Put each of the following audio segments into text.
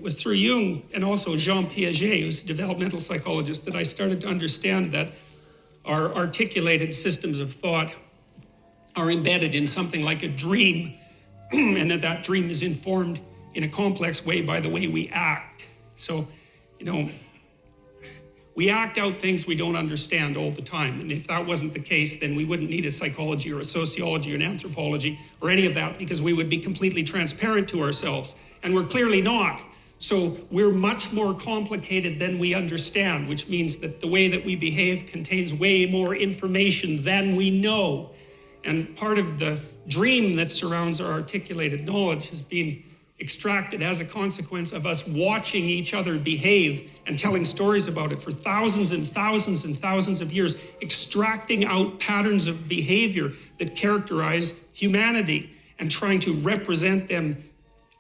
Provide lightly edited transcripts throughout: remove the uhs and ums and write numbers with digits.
was through Jung and also Jean Piaget, who's a developmental psychologist, that I started to understand that our articulated systems of thought are embedded in something like a dream, and that dream is informed in a complex way by the way we act. So, we act out things we don't understand all the time. And if that wasn't the case, then we wouldn't need a psychology or a sociology or an anthropology or any of that, because we would be completely transparent to ourselves. And we're clearly not. So we're much more complicated than we understand, which means that the way that we behave contains way more information than we know. And part of the dream that surrounds our articulated knowledge has been extracted as a consequence of us watching each other behave and telling stories about it for thousands and thousands and thousands of years, extracting out patterns of behavior that characterize humanity and trying to represent them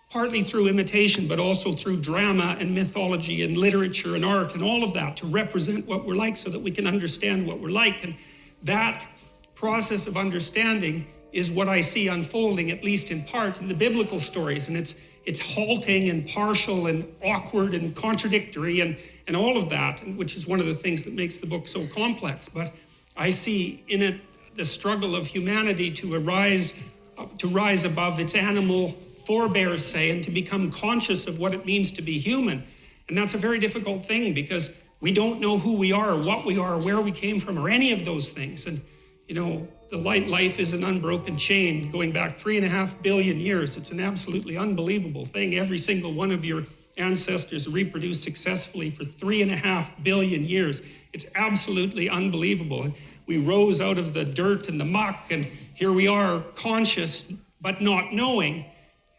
partly through imitation, but also through drama and mythology and literature and art and all of that, to represent what we're like so that we can understand what we're like. And that process of understanding is what I see unfolding, at least in part, in the biblical stories. And it's halting and partial and awkward and contradictory and all of that, which is one of the things that makes the book so complex. But I see in it the struggle of humanity to rise above its animal forebears, say, and to become conscious of what it means to be human. And that's a very difficult thing, because we don't know who we are, or what we are, or where we came from, or any of those things. And the life is an unbroken chain going back 3.5 billion years. It's an absolutely unbelievable thing. Every single one of your ancestors reproduced successfully for 3.5 billion years. It's absolutely unbelievable. And we rose out of the dirt and the muck, and here we are, conscious but not knowing,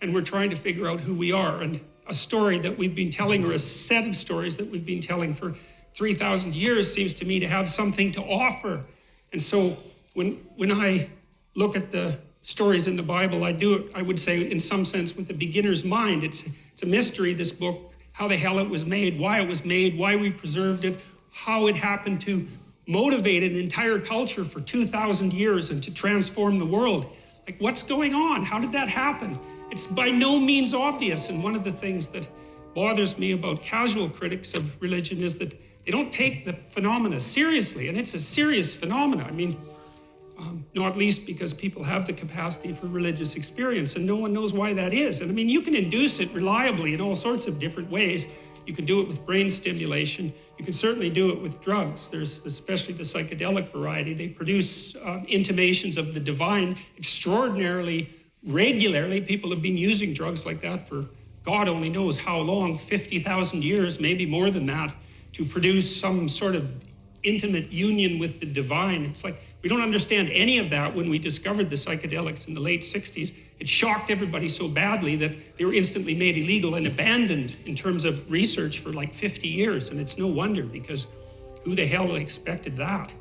and we're trying to figure out who we are. And a story that we've been telling, or a set of stories that we've been telling for 3,000 years, seems to me to have something to offer. And so when I look at the stories in the Bible, I do it, I would say, in some sense, with a beginner's mind. It's a mystery, this book, how the hell it was made, why we preserved it, how it happened to motivate an entire culture for 2,000 years and to transform the world. Like, what's going on? How did that happen? It's by no means obvious. And one of the things that bothers me about casual critics of religion is that they don't take the phenomena seriously. And it's a serious phenomena. I mean, not least because people have the capacity for religious experience, and no one knows why that is. And I mean, you can induce it reliably in all sorts of different ways. You can do it with brain stimulation. You can certainly do it with drugs. There's especially the psychedelic variety. They produce intimations of the divine extraordinarily regularly. People have been using drugs like that for God only knows how long, 50,000 years, maybe more than that, to produce some sort of intimate union with the divine. It's like, we don't understand any of that. When we discovered the psychedelics in the late 60s, it shocked everybody so badly that they were instantly made illegal and abandoned in terms of research for like 50 years. And it's no wonder, because who the hell expected that?